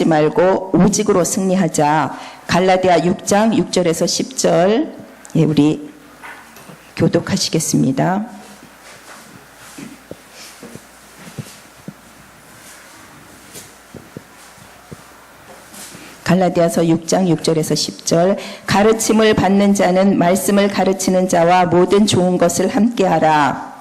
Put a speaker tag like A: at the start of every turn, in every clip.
A: 승리하지 말고 오직으로 승리하자. 갈라디아 6장 6절에서 10절 우리 교독하시겠습니다. 갈라디아서 6장 6절에서 10절. 가르침을 받는 자는 말씀을 가르치는 자와 모든 좋은 것을 함께하라.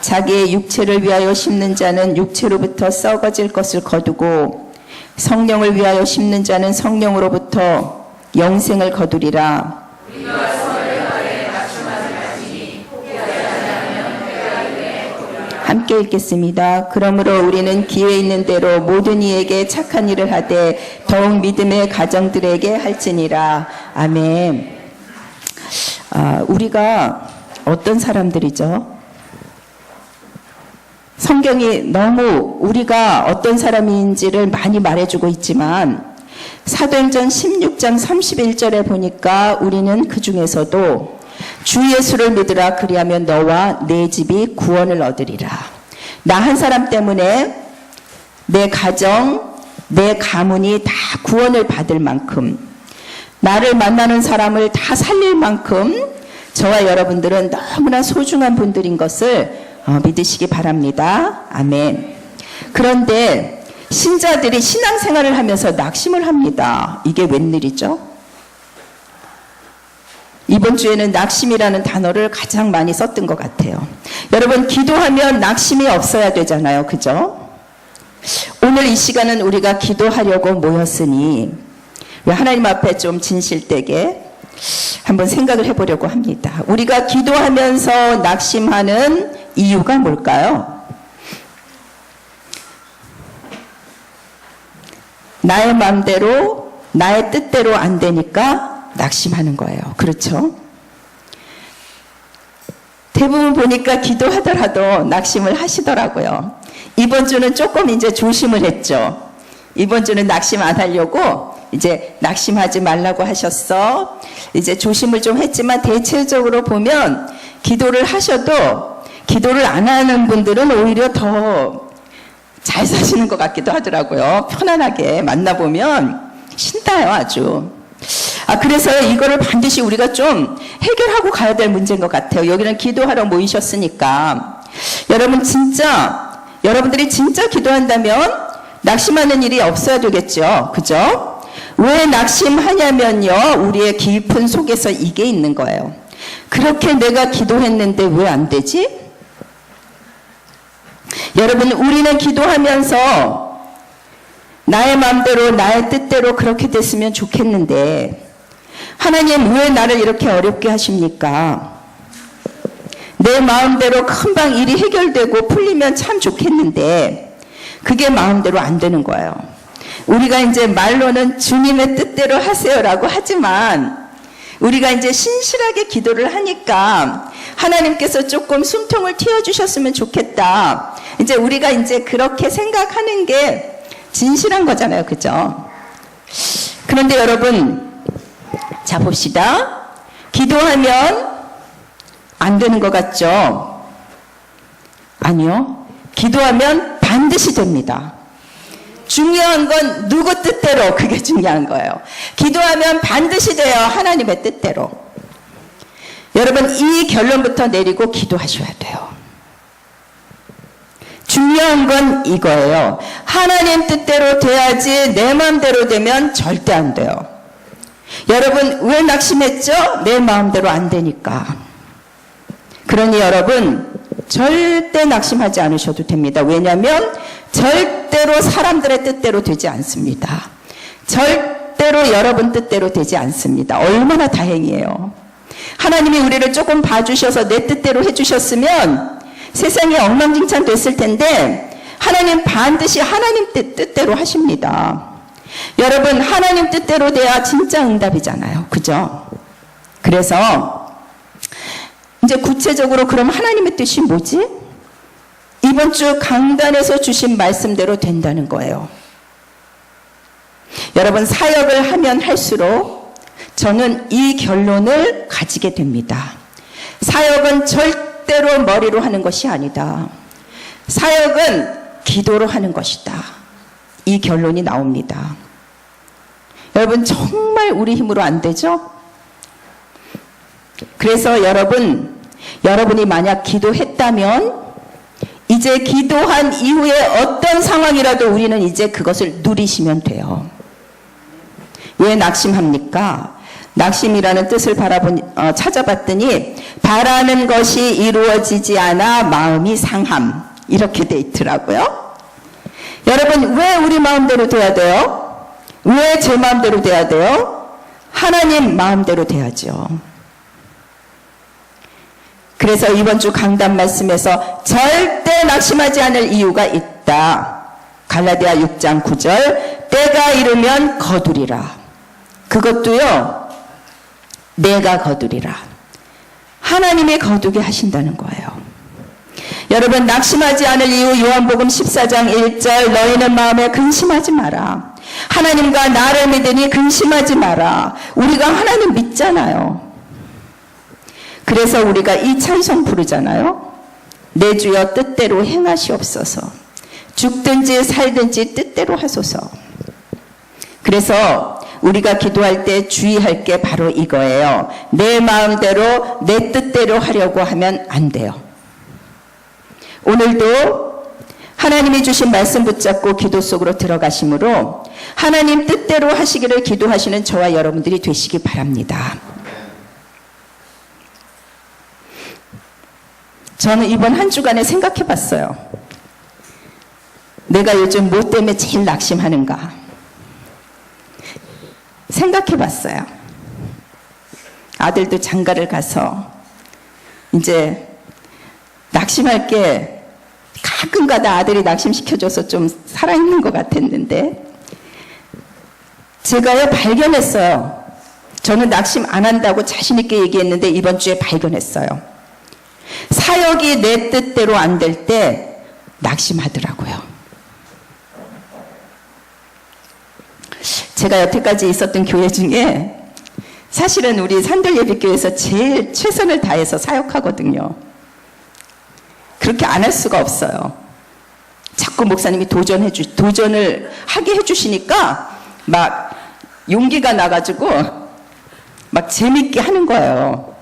A: 자기의 육체를 위하여 심는 자는 육체로부터 썩어질 것을 거두고 성령을 위하여 심는 자는 성령으로부터 영생을 거두리라. 함께 읽겠습니다. 그러므로 우리는 기회 있는 대로 모든 이에게 착한 일을 하되 더욱 믿음의 가정들에게 할지니라. 아멘. 우리가 어떤 사람들이죠? 성경이 너무 우리가 어떤 사람인지를 많이 말해주고 있지만 사도행전 16장 31절에 보니까 우리는 그 중에서도 주 예수를 믿으라 그리하면 너와 내 집이 구원을 얻으리라. 나 한 사람 때문에 내 가정, 내 가문이 다 구원을 받을 만큼, 나를 만나는 사람을 다 살릴 만큼 저와 여러분들은 너무나 소중한 분들인 것을 믿으시기 바랍니다. 아멘. 그런데 신자들이 신앙생활을 하면서 낙심을 합니다. 이게 웬일이죠? 이번 주에는 낙심이라는 단어를 가장 많이 썼던 것 같아요. 여러분, 기도하면 낙심이 없어야 되잖아요. 그죠? 오늘 이 시간은 우리가 기도하려고 모였으니 하나님 앞에 좀 진실되게 한번 생각을 해보려고 합니다. 우리가 기도하면서 낙심하는 이유가 뭘까요? 나의 마음대로, 나의 뜻대로 안 되니까 낙심하는 거예요. 그렇죠? 대부분 보니까 기도하더라도 낙심을 하시더라고요. 이번 주는 조금 이제 조심을 했죠. 이번 주는 낙심 안 하려고 이제 낙심하지 말라고 하셨어. 이제 조심을 좀 했지만 대체적으로 보면 기도를 하셔도 기도를 안 하는 분들은 오히려 더 잘 사시는 것 같기도 하더라고요. 편안하게 만나보면 신나요, 아주. 그래서 이거를 반드시 우리가 좀 해결하고 가야 될 문제인 것 같아요. 여기는 기도하러 모이셨으니까. 여러분들이 진짜 기도한다면 낙심하는 일이 없어야 되겠죠. 그죠? 왜 낙심하냐면요, 우리의 깊은 속에서 이게 있는 거예요. 그렇게 내가 기도했는데 왜 안 되지? 여러분, 우리는 기도하면서 나의 마음대로 나의 뜻대로 그렇게 됐으면 좋겠는데 하나님 왜 나를 이렇게 어렵게 하십니까? 내 마음대로 금방 일이 해결되고 풀리면 참 좋겠는데 그게 마음대로 안 되는 거예요. 우리가 이제 말로는 주님의 뜻대로 하세요라고 하지만 우리가 이제 신실하게 기도를 하니까 하나님께서 조금 숨통을 틔워주셨으면 좋겠다. 이제 우리가 이제 그렇게 생각하는 게 진실한 거잖아요. 그죠? 그런데 여러분, 자 봅시다. 기도하면 안 되는 것 같죠? 아니요. 기도하면 반드시 됩니다. 중요한 건 누구 뜻대로, 그게 중요한 거예요. 기도하면 반드시 돼요. 하나님의 뜻대로. 여러분, 이 결론부터 내리고 기도하셔야 돼요. 중요한 건 이거예요. 하나님 뜻대로 돼야지 내 마음대로 되면 절대 안 돼요. 여러분, 왜 낙심했죠? 내 마음대로 안 되니까. 그러니 여러분, 절대 낙심하지 않으셔도 됩니다. 왜냐하면 절대로 사람들의 뜻대로 되지 않습니다. 절대로 여러분 뜻대로 되지 않습니다. 얼마나 다행이에요. 하나님이 우리를 조금 봐주셔서 내 뜻대로 해주셨으면 세상이 엉망진창 됐을 텐데 하나님 반드시 하나님 뜻대로 하십니다. 여러분, 하나님 뜻대로 돼야 진짜 응답이잖아요. 그죠? 그래서 이제 구체적으로 그럼 하나님의 뜻이 뭐지? 이번 주 강단에서 주신 말씀대로 된다는 거예요. 여러분, 사역을 하면 할수록 저는 이 결론을 가지게 됩니다. 사역은 절대 뜻대로 머리로 하는 것이 아니다. 사역은 기도로 하는 것이다. 이 결론이 나옵니다. 여러분, 정말 우리 힘으로 안 되죠? 그래서 여러분이 만약 기도했다면 이제 기도한 이후에 어떤 상황이라도 우리는 이제 그것을 누리시면 돼요. 왜 낙심합니까? 낙심이라는 뜻을 찾아봤더니 바라는 것이 이루어지지 않아 마음이 상함, 이렇게 돼 있더라고요. 여러분, 왜 우리 마음대로 돼야 돼요? 왜 제 마음대로 돼야 돼요? 하나님 마음대로 돼야죠. 그래서 이번 주 강단 말씀에서 절대 낙심하지 않을 이유가 있다. 갈라디아 6장 9절, 때가 이르면 거두리라. 그것도요, 내가 거두리라. 하나님이 거두게 하신다는 거예요. 여러분, 낙심하지 않을 이유, 요한복음 14장 1절, 너희는 마음에 근심하지 마라. 하나님과 나를 믿으니 근심하지 마라. 우리가 하나님 믿잖아요. 그래서 우리가 이 찬송 부르잖아요. 내 주여 뜻대로 행하시옵소서. 죽든지 살든지 뜻대로 하소서. 그래서 우리가 기도할 때 주의할 게 바로 이거예요. 내 마음대로 내 뜻대로 하려고 하면 안 돼요. 오늘도 하나님이 주신 말씀 붙잡고 기도 속으로 들어가심으로 하나님 뜻대로 하시기를 기도하시는 저와 여러분들이 되시기 바랍니다. 저는 이번 한 주간에 생각해 봤어요. 내가 요즘 뭐 때문에 제일 낙심하는가? 생각해 봤어요. 아들도 장가를 가서 이제 낙심할 게 가끔가다 아들이 낙심시켜줘서 좀 살아있는 것 같았는데 제가요 발견했어요. 저는 낙심 안 한다고 자신 있게 얘기했는데 이번 주에 발견했어요. 사역이 내 뜻대로 안 될 때 낙심하더라고요. 제가 여태까지 있었던 교회 중에 사실은 우리 산들예비교회에서 제일 최선을 다해서 사역하거든요. 그렇게 안 할 수가 없어요. 자꾸 목사님이 도전을 하게 해주시니까 막 용기가 나가지고 막 재밌게 하는 거예요.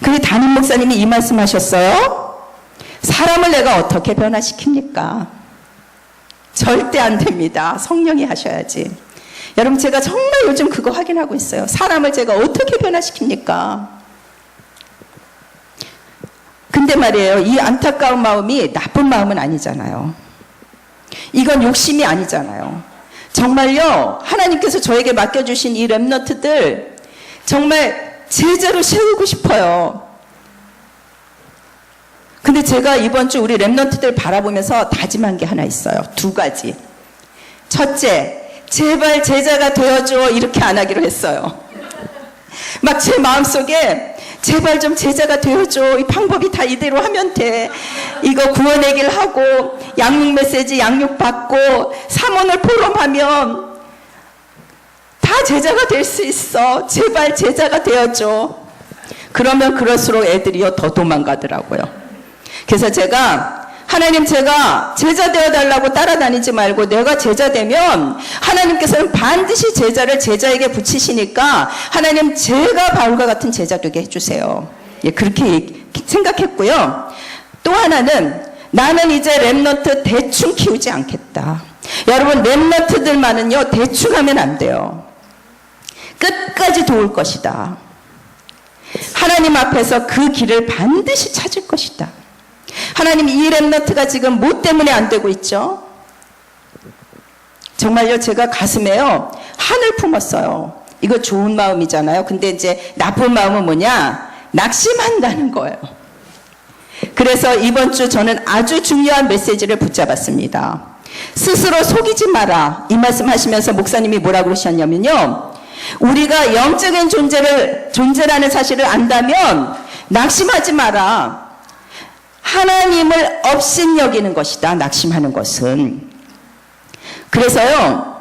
A: 근데 담임 목사님이 이 말씀 하셨어요. 사람을 내가 어떻게 변화시킵니까? 절대 안 됩니다. 성령이 하셔야지. 여러분, 제가 정말 요즘 그거 확인하고 있어요. 사람을 제가 어떻게 변화시킵니까? 근데 말이에요, 이 안타까운 마음이 나쁜 마음은 아니잖아요. 이건 욕심이 아니잖아요. 정말요, 하나님께서 저에게 맡겨주신 이 렘넌트들 정말 제자로 세우고 싶어요. 근데 제가 이번 주 우리 렘넌트들 바라보면서 다짐한 게 하나 있어요. 2가지. 첫째, 제발 제자가 되어줘, 이렇게 안 하기로 했어요. 막 제 마음속에 제발 좀 제자가 되어줘, 이 방법이 다 이대로 하면 돼, 이거 구원의 길 하고 양육 메시지 양육 받고 사모를 포럼하면 다 제자가 될 수 있어. 제발 제자가 되어줘. 그러면 그럴수록 애들이요 더 도망가더라고요. 그래서 제가 하나님, 제가 제자 되어달라고 따라다니지 말고 내가 제자 되면 하나님께서는 반드시 제자를 제자에게 붙이시니까 하나님, 제가 바울과 같은 제자 되게 해주세요. 예, 그렇게 생각했고요. 또 하나는, 나는 이제 렘넌트 대충 키우지 않겠다. 여러분, 렘넌트들만은요 대충 하면 안 돼요. 끝까지 도울 것이다. 하나님 앞에서 그 길을 반드시 찾을 것이다. 하나님, 이 렘넌트가 지금 뭐 때문에 안 되고 있죠? 정말요, 제가 가슴에요 한을 품었어요. 이거 좋은 마음이잖아요. 근데 이제 나쁜 마음은 뭐냐? 낙심한다는 거예요. 그래서 이번 주 저는 아주 중요한 메시지를 붙잡았습니다. 스스로 속이지 마라, 이 말씀 하시면서 목사님이 뭐라고 그러셨냐면요, 우리가 영적인 존재라는 사실을 안다면 낙심하지 마라. 하나님을 업신여기는 것이다, 낙심하는 것은. 그래서요,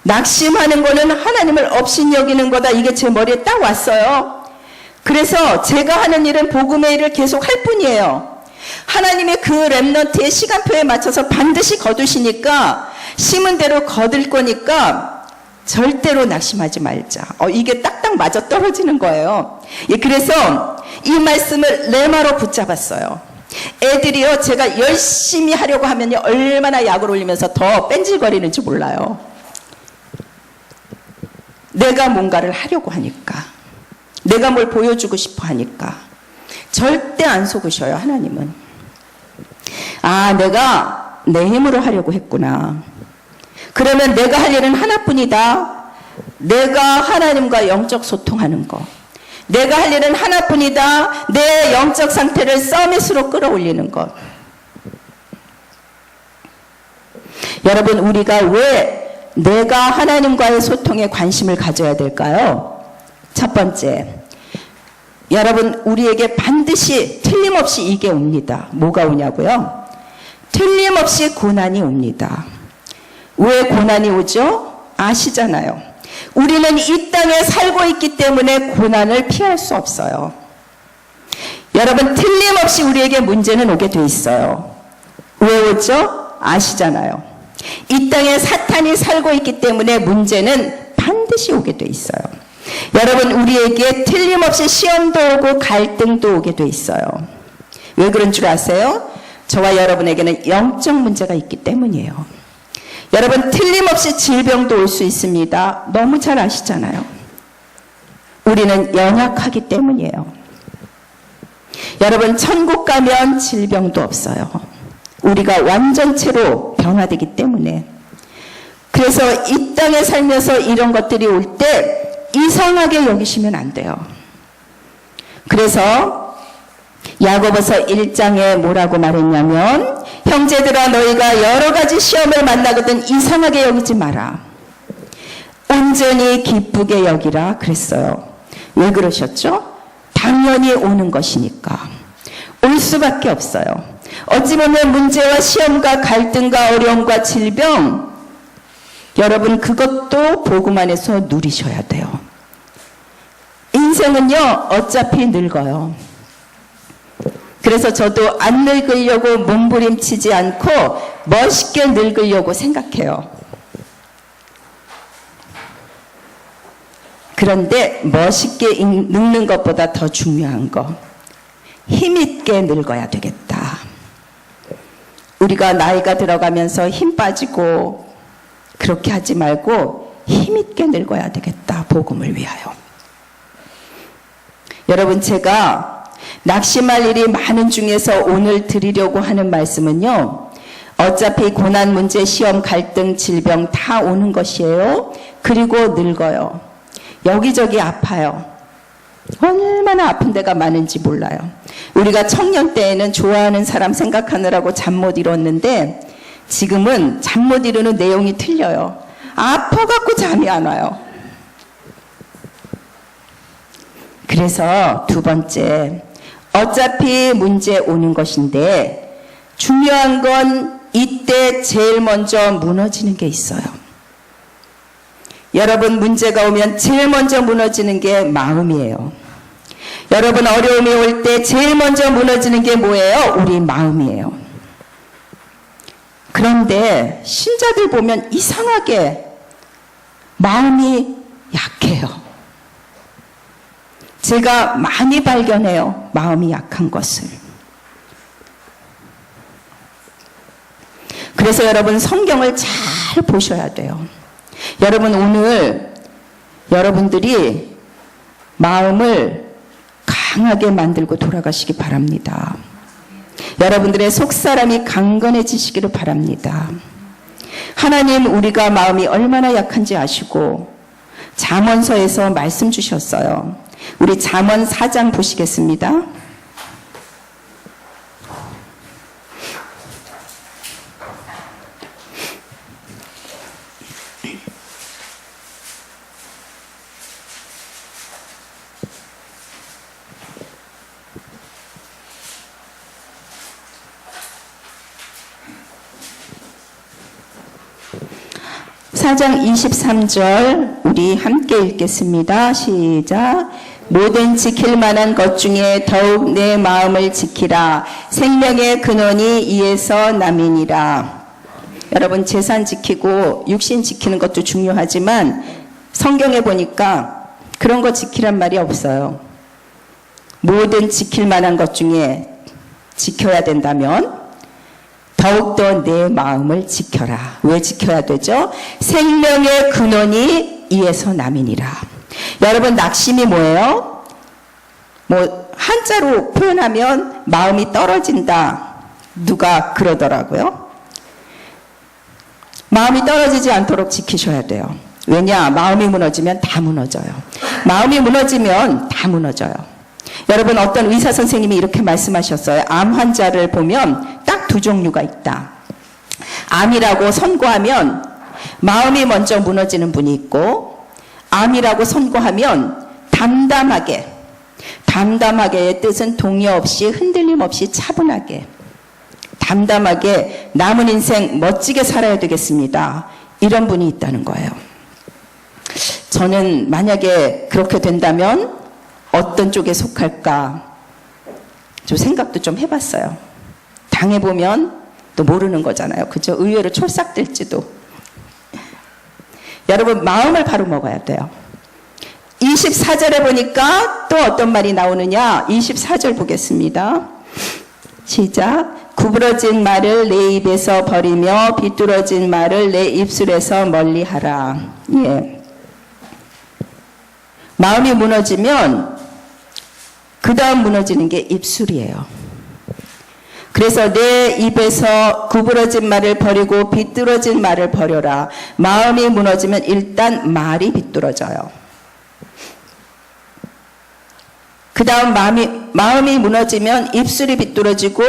A: 낙심하는 거는 하나님을 업신여기는 거다, 이게 제 머리에 딱 왔어요. 그래서 제가 하는 일은 복음의 일을 계속 할 뿐이에요. 하나님의 그 렘넌트의 시간표에 맞춰서 반드시 거두시니까 심은 대로 거둘 거니까 절대로 낙심하지 말자. 이게 딱딱 맞아 떨어지는 거예요. 예, 그래서 이 말씀을 레마로 붙잡았어요. 애들이요, 제가 열심히 하려고 하면요, 얼마나 약을 올리면서 더 뺀질거리는지 몰라요. 내가 뭔가를 하려고 하니까. 내가 뭘 보여주고 싶어 하니까. 절대 안 속으셔요, 하나님은. 아, 내가 내 힘으로 하려고 했구나. 그러면 내가 할 일은 하나뿐이다. 내가 하나님과 영적 소통하는 거. 내가 할 일은 하나뿐이다. 내 영적 상태를 서밋으로 끌어올리는 것. 여러분, 우리가 왜 내가 하나님과의 소통에 관심을 가져야 될까요? 첫 번째, 여러분, 우리에게 반드시 틀림없이 이게 옵니다. 뭐가 오냐고요? 틀림없이 고난이 옵니다. 왜 고난이 오죠? 아시잖아요. 우리는 이 땅에 살고 있기 때문에 고난을 피할 수 없어요. 여러분, 틀림없이 우리에게 문제는 오게 돼 있어요. 왜 오죠? 아시잖아요. 이 땅에 사탄이 살고 있기 때문에 문제는 반드시 오게 돼 있어요. 여러분, 우리에게 틀림없이 시험도 오고 갈등도 오게 돼 있어요. 왜 그런 줄 아세요? 저와 여러분에게는 영적 문제가 있기 때문이에요. 여러분, 틀림없이 질병도 올 수 있습니다. 너무 잘 아시잖아요. 우리는 연약하기 때문이에요. 여러분, 천국 가면 질병도 없어요. 우리가 완전체로 변화되기 때문에. 그래서 이 땅에 살면서 이런 것들이 올 때 이상하게 여기시면 안 돼요. 그래서 야고보서 1장에 뭐라고 말했냐면, 형제들아, 너희가 여러 가지 시험을 만나거든 이상하게 여기지 마라. 온전히 기쁘게 여기라 그랬어요. 왜 그러셨죠? 당연히 오는 것이니까. 올 수밖에 없어요. 어찌 보면 문제와 시험과 갈등과 어려움과 질병, 여러분, 그것도 복음 안에서 누리셔야 돼요. 인생은요, 어차피 늙어요. 그래서 저도 안 늙으려고 몸부림치지 않고 멋있게 늙으려고 생각해요. 그런데 멋있게 늙는 것보다 더 중요한 거, 힘있게 늙어야 되겠다. 우리가 나이가 들어가면서 힘 빠지고 그렇게 하지 말고 힘있게 늙어야 되겠다. 복음을 위하여. 여러분, 제가 낙심할 일이 많은 중에서 오늘 드리려고 하는 말씀은요, 어차피 고난, 문제, 시험, 갈등, 질병 다 오는 것이에요. 그리고 늙어요. 여기저기 아파요. 얼마나 아픈 데가 많은지 몰라요. 우리가 청년 때에는 좋아하는 사람 생각하느라고 잠 못 이뤘는데, 지금은 잠 못 이루는 내용이 틀려요. 아파갖고 잠이 안 와요. 그래서 두 번째, 어차피 문제 오는 것인데 중요한 건 이때 제일 먼저 무너지는 게 있어요. 여러분, 문제가 오면 제일 먼저 무너지는 게 마음이에요. 여러분, 어려움이 올 때 제일 먼저 무너지는 게 뭐예요? 우리 마음이에요. 그런데 신자들 보면 이상하게 마음이 약해요. 제가 많이 발견해요. 마음이 약한 것을. 그래서 여러분, 성경을 잘 보셔야 돼요. 여러분, 오늘 여러분들이 마음을 강하게 만들고 돌아가시기 바랍니다. 여러분들의 속사람이 강건해지시기를 바랍니다. 하나님, 우리가 마음이 얼마나 약한지 아시고 잠언서에서 말씀 주셨어요. 우리 잠언 4장 보시겠습니다. (4장 23절) 우리 함께 읽겠습니다. 시작. 모든 지킬 만한 것 중에 더욱 내 마음을 지키라. 생명의 근원이 이에서 남이니라. 여러분, 재산 지키고 육신 지키는 것도 중요하지만 성경에 보니까 그런 거 지키란 말이 없어요. 모든 지킬 만한 것 중에 지켜야 된다면 더욱더 내 마음을 지켜라. 왜 지켜야 되죠? 생명의 근원이 이에서 남이니라. 여러분, 낙심이 뭐예요? 한자로 표현하면 마음이 떨어진다. 누가 그러더라고요. 마음이 떨어지지 않도록 지키셔야 돼요. 왜냐? 마음이 무너지면 다 무너져요. 마음이 무너지면 다 무너져요. 여러분, 어떤 의사 선생님이 이렇게 말씀하셨어요. 암 환자를 보면 딱 두 종류가 있다. 암이라고 선고하면 마음이 먼저 무너지는 분이 있고, 암이라고 선고하면 담담하게의 뜻은 동요 없이 흔들림 없이 차분하게 담담하게 남은 인생 멋지게 살아야 되겠습니다. 이런 분이 있다는 거예요. 저는 만약에 그렇게 된다면 어떤 쪽에 속할까 좀 생각도 좀 해봤어요. 당해보면 또 모르는 거잖아요. 그죠? 의외로 촐싹될지도. 여러분, 마음을 바로 먹어야 돼요. 24절에 보니까 또 어떤 말이 나오느냐. 24절 보겠습니다. 시작. 구부러진 말을 내 입에서 버리며 비뚤어진 말을 내 입술에서 멀리하라. 예. 마음이 무너지면 그 다음 무너지는 게 입술이에요. 그래서 내 입에서 구부러진 말을 버리고 비뚤어진 말을 버려라. 마음이 무너지면 일단 말이 비뚤어져요. 그 다음 마음이 무너지면 입술이 비뚤어지고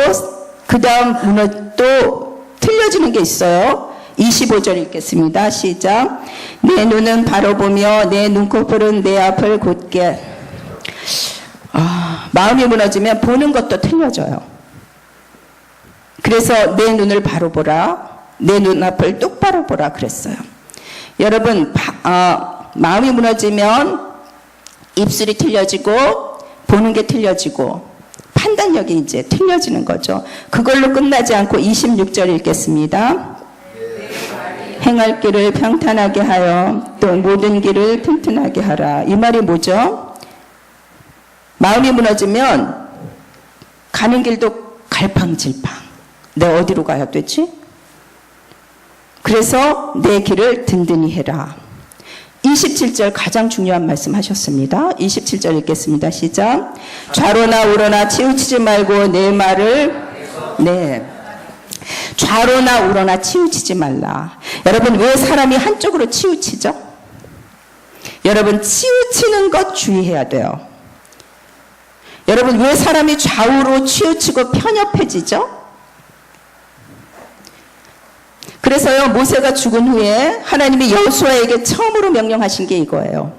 A: 그 다음 또 틀려지는 게 있어요. 25절 읽겠습니다. 시작. 내 눈은 바로 보며 내 눈꺼풀은 내 앞을 곧게. 마음이 무너지면 보는 것도 틀려져요. 그래서 내 눈을 바로 보라. 내 눈앞을 똑바로 보라 그랬어요. 여러분, 마음이 무너지면 입술이 틀려지고 보는 게 틀려지고 판단력이 이제 틀려지는 거죠. 그걸로 끝나지 않고 26절 읽겠습니다. 행할 길을 평탄하게 하여 또 모든 길을 튼튼하게 하라. 이 말이 뭐죠? 마음이 무너지면 가는 길도 갈팡질팡. 내가 어디로 가야 되지? 그래서 내 길을 든든히 해라. 27절 가장 중요한 말씀 하셨습니다. 27절 읽겠습니다. 시작. 좌로나 우로나 치우치지 말고 내 말을 좌로나 우로나 치우치지 말라. 여러분, 왜 사람이 한쪽으로 치우치죠? 여러분, 치우치는 것 주의해야 돼요. 여러분, 왜 사람이 좌우로 치우치고 편협해지죠? 그래서요, 모세가 죽은 후에 하나님이 여호수아에게 처음으로 명령하신 게 이거예요.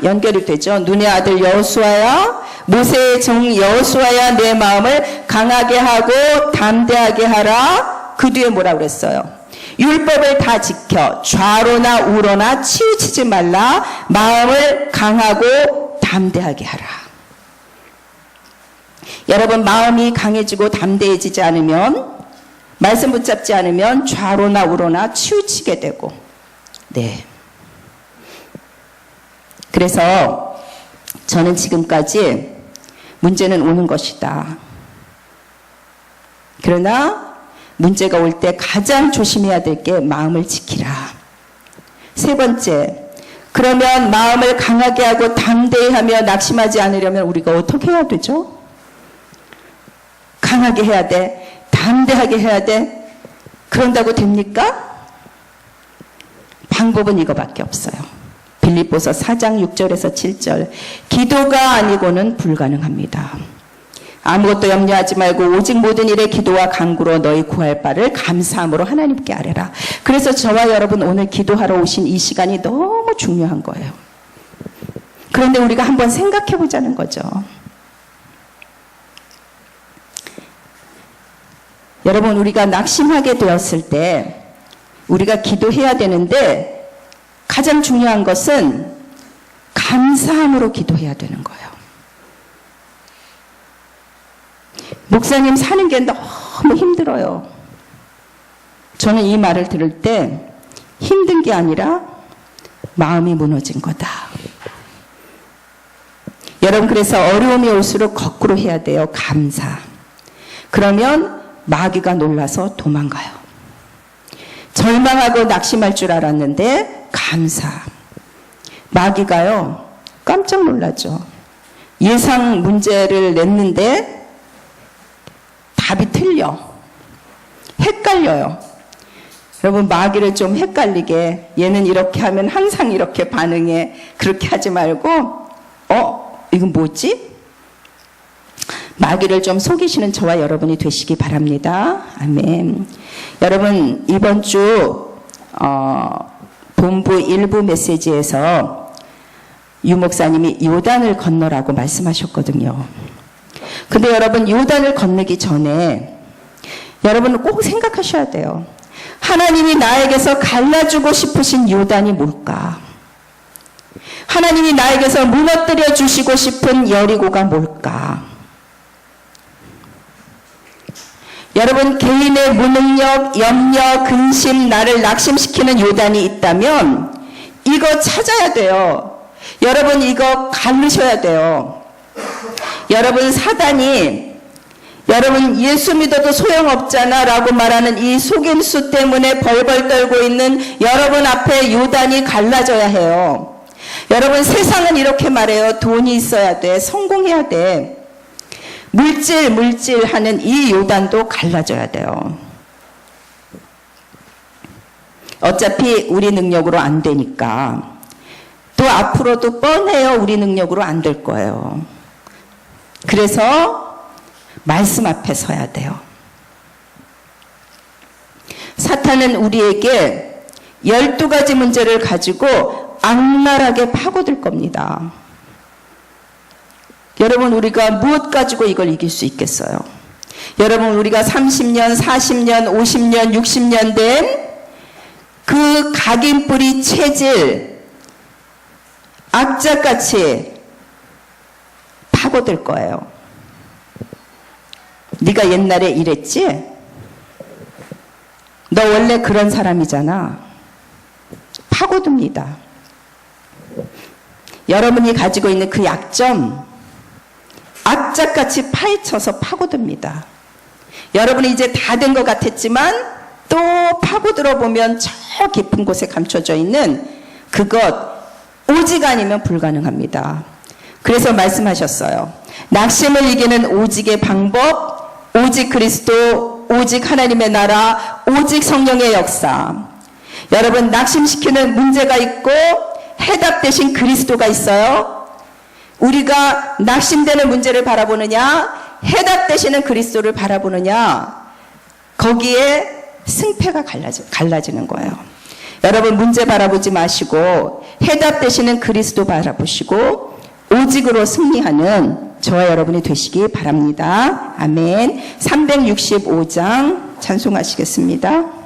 A: 연결이 되죠. 눈의 아들 여호수아야, 모세의 종 여호수아야, 내 마음을 강하게 하고 담대하게 하라. 그 뒤에 뭐라 그랬어요? 율법을 다 지켜 좌로나 우로나 치우치지 말라. 마음을 강하고 담대하게 하라. 여러분, 마음이 강해지고 담대해지지 않으면, 말씀 붙잡지 않으면 좌로나 우로나 치우치게 되고, 그래서 저는 지금까지 문제는 오는 것이다. 그러나 문제가 올 때 가장 조심해야 될 게 마음을 지키라. 세 번째, 그러면 마음을 강하게 하고 담대히 하며 낙심하지 않으려면 우리가 어떻게 해야 되죠? 강하게 해야 돼. 담대하게 해야 돼. 그런다고 됩니까? 방법은 이거밖에 없어요. 빌립보서 4장 6절에서 7절. 기도가 아니고는 불가능합니다. 아무것도 염려하지 말고 오직 모든 일에 기도와 간구로 너희 구할 바를 감사함으로 하나님께 아뢰라. 그래서 저와 여러분 오늘 기도하러 오신 이 시간이 너무 중요한 거예요. 그런데 우리가 한번 생각해 보자는 거죠. 여러분, 우리가 낙심하게 되었을 때 우리가 기도해야 되는데 가장 중요한 것은 감사함으로 기도해야 되는 거예요. 목사님 사는 게 너무 힘들어요. 저는 이 말을 들을 때 힘든 게 아니라 마음이 무너진 거다. 여러분, 그래서 어려움이 올수록 거꾸로 해야 돼요. 감사. 그러면 마귀가 놀라서 도망가요. 절망하고 낙심할 줄 알았는데 감사. 마귀가요 깜짝 놀라죠. 예상 문제를 냈는데 답이 틀려. 헷갈려요. 여러분, 마귀를 좀 헷갈리게, 얘는 이렇게 하면 항상 이렇게 반응해, 그렇게 하지 말고 이건 뭐지? 마귀를 좀 속이시는 저와 여러분이 되시기 바랍니다. 아멘. 여러분, 이번 주 본부 일부 메시지에서 유 목사님이 요단을 건너라고 말씀하셨거든요. 근데 여러분, 요단을 건너기 전에 여러분은 꼭 생각하셔야 돼요. 하나님이 나에게서 갈라주고 싶으신 요단이 뭘까? 하나님이 나에게서 무너뜨려 주시고 싶은 여리고가 뭘까? 여러분, 개인의 무능력, 염려, 근심, 나를 낙심시키는 요단이 있다면 이거 찾아야 돼요. 여러분, 이거 갈르셔야 돼요. 여러분, 사단이 여러분 예수 믿어도 소용없잖아 라고 말하는 이 속임수 때문에 벌벌 떨고 있는 여러분 앞에 요단이 갈라져야 해요. 여러분, 세상은 이렇게 말해요. 돈이 있어야 돼. 성공해야 돼. 물질 하는 이 요단도 갈라져야 돼요. 어차피 우리 능력으로 안 되니까. 또 앞으로도 뻔해요. 우리 능력으로 안 될 거예요. 그래서 말씀 앞에 서야 돼요. 사탄은 우리에게 12가지 문제를 가지고 악랄하게 파고들 겁니다. 여러분, 우리가 무엇 가지고 이걸 이길 수 있겠어요? 여러분, 우리가 30년, 40년, 50년, 60년 된 그 각인뿌리 체질, 악착같이 파고들 거예요. 네가 옛날에 이랬지? 너 원래 그런 사람이잖아. 파고듭니다. 여러분이 가지고 있는 그 약점, 악착같이 파헤쳐서 파고듭니다. 여러분이 이제 다 된 것 같았지만 또 파고들어 보면 저 깊은 곳에 감춰져 있는 그것, 오직 아니면 불가능합니다. 그래서 말씀하셨어요. 낙심을 이기는 오직의 방법, 오직 그리스도, 오직 하나님의 나라, 오직 성령의 역사. 여러분, 낙심시키는 문제가 있고 해답 대신 그리스도가 있어요. 우리가 낙심되는 문제를 바라보느냐, 해답 되시는 그리스도를 바라보느냐, 거기에 승패가 갈라지는 거예요. 여러분, 문제 바라보지 마시고 해답 되시는 그리스도 바라보시고 오직으로 승리하는 저와 여러분이 되시기 바랍니다. 아멘. 365장 찬송하시겠습니다.